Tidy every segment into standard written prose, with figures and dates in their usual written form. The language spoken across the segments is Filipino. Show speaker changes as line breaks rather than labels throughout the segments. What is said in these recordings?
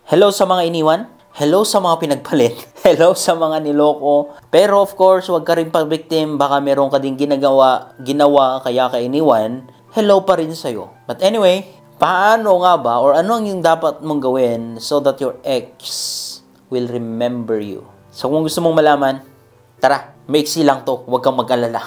Hello sa mga iniwan. Hello sa mga pinagpalit. Hello sa mga niloko. Pero of course, huwag ka rin pag-victim. Baka meron ka din ginawa kaya ka iniwan. Hello pa rin sa'yo. But anyway, paano nga ba or ano ang yung dapat mong gawin so that your ex will remember you? So kung gusto mong malaman, tara, maiksi lang to. Huwag kang mag-alala.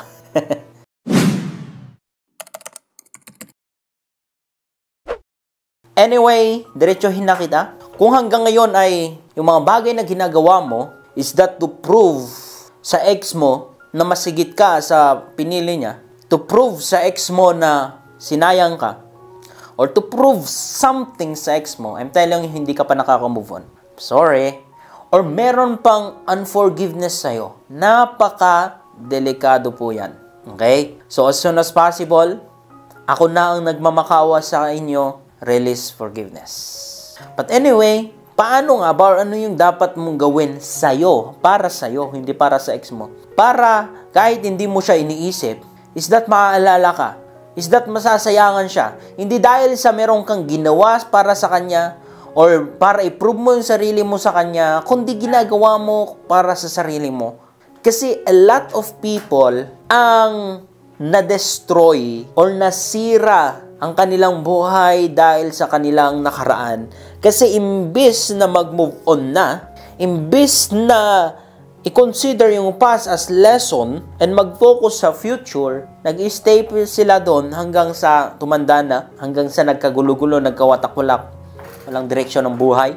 Anyway, diretsohin na kita. Kung hanggang ngayon ay yung mga bagay na ginagawa mo is that to prove sa ex mo na masigit ka sa pinili niya, to prove sa ex mo na sinayang ka, or to prove something sa ex mo, I'm telling you, hindi ka pa nakaka-move on. Sorry. Or meron pang unforgiveness sa'yo. Napaka-delikado po yan. Okay? So, as soon as possible, ako na ang nagmamakawa sa inyo, release forgiveness. But anyway, paano nga ba? Ano yung dapat mong gawin sa'yo? Para sa'yo, hindi para sa ex mo. Para kahit hindi mo siya iniisip, is that maaalala ka? Is that masasayangan siya? Hindi dahil sa meron kang ginawa para sa kanya or para i-prove mo yung sarili mo sa kanya, kundi ginagawa mo para sa sarili mo. Kasi a lot of people ang na-destroy or nasira ang kanilang buhay dahil sa kanilang nakaraan. Kasi imbis na mag-move on na, imbis na i-consider yung past as lesson and mag-focus sa future, nag-stay sila doon hanggang sa tumanda na, hanggang sa nagkagulo-gulo, nagkawatak-walak, walang direksyon ng buhay.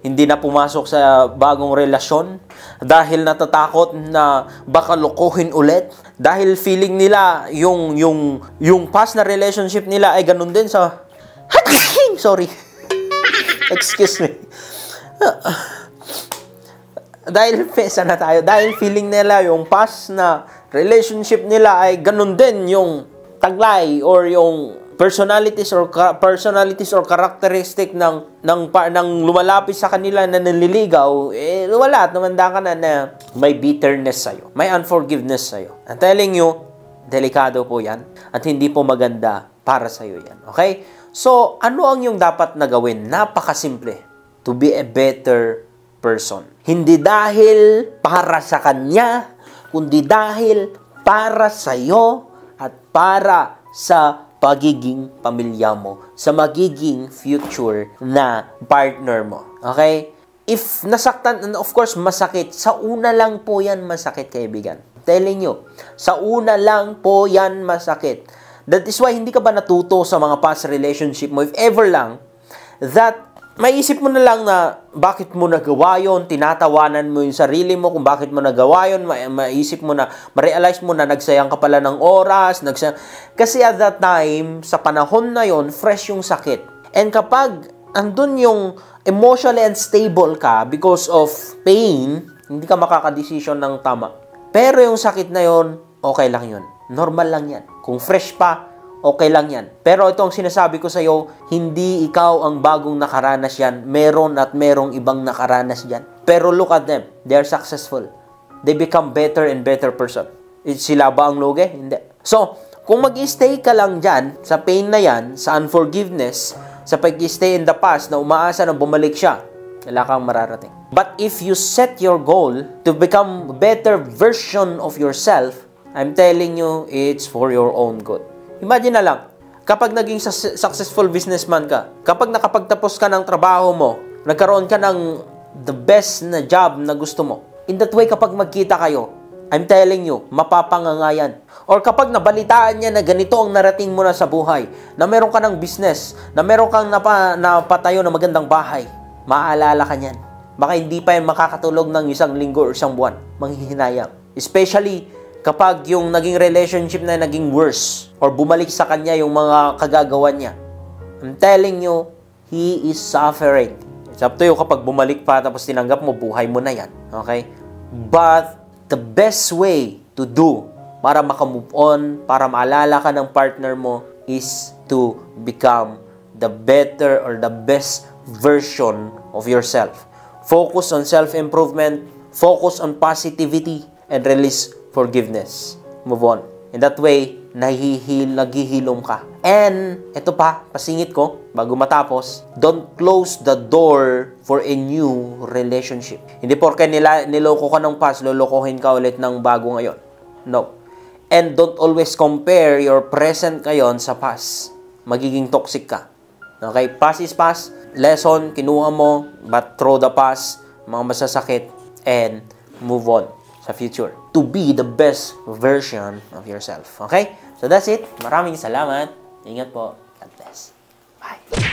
Hindi na pumasok sa bagong relasyon dahil natatakot na baka lokohin ulit. Dahil feeling nila yung past na relationship nila ay ganun din sa... Sorry. Excuse me. Dahil feeling nila yung past na relationship nila ay ganun din yung taglay or yung personalities or characteristic ng lumalapit sa kanila na nanliligaw, wala at namanda ka na may bitterness sa'yo, may unforgiveness sa'yo. I'm telling you, delikado po yan at hindi po maganda para sa'yo yan. Okay? So, ano ang yung dapat na gawin? Napakasimple. To be a better person. Hindi dahil para sa kanya, kundi dahil para sa'yo at para sa pagiging pamilya mo, sa magiging future na partner mo. Okay? If nasaktan, and of course, masakit. Sa una lang po yan masakit, kaibigan. Telling you, sa una lang po yan masakit. That is why hindi ka ba natuto sa mga past relationship mo, if ever lang, that maisip mo na lang na bakit mo nagawa yun, tinatawanan mo yung sarili mo kung bakit mo nagawa yun, maisip mo na, ma-realize mo na nagsayang ka pala ng oras, kasi at that time, sa panahon na yon, fresh yung sakit. And kapag andun yung emotionally unstable ka because of pain, hindi ka makakadesisyon ng tama. Pero yung sakit na yon, okay lang yun. Normal lang yan. Kung fresh pa, okay lang yan. Pero ito ang sinasabi ko sa iyo, hindi ikaw ang bagong nakaranas yan. Meron at merong ibang nakaranas yan. Pero look at them. They are successful. They become better and better person. Sila ba ang lugi? Hindi. So, kung mag-stay ka lang dyan, sa pain na yan, sa unforgiveness, sa pag-stay in the past, na umaasa na bumalik siya, wala kang mararating. But if you set your goal to become a better version of yourself, I'm telling you, it's for your own good. Imagine na lang, kapag naging successful businessman ka, kapag nakapagtapos ka ng trabaho mo, nagkaroon ka ng the best na job na gusto mo, in that way, kapag magkita kayo, I'm telling you, mapapangangayan. Or kapag nabalitaan niya na ganito ang narating mo na sa buhay, na meron ka ng business, na meron kang napatayo na magandang bahay, maaalala ka niyan. Baka hindi pa yan makakatulog ng isang linggo or isang buwan, manghihinayang. Especially, kapag yung naging relationship na naging worse or bumalik sa kanya yung mga kagagawa niya, I'm telling you, he is suffering. It's up to you kapag bumalik pa tapos tinanggap mo, buhay mo na yan. Okay? But the best way to do para makamove on, para maalala ka ng partner mo is to become the better or the best version of yourself. Focus on self-improvement, focus on positivity, and release forgiveness. Move on. In that way, naghihilom ka. And, ito pa, pasingit ko, bago matapos, don't close the door for a new relationship. Hindi porke niloko ka ng past, lolokohin ka ulit ng bago ngayon. No. And don't always compare your present ngayon sa past. Magiging toxic ka. Okay? Past is past. Lesson, kinuha mo, but throw the past, mga masasakit, and move on sa future to be the best version of yourself. Okay? So that's it. Maraming salamat. Ingat po. God bless. Bye.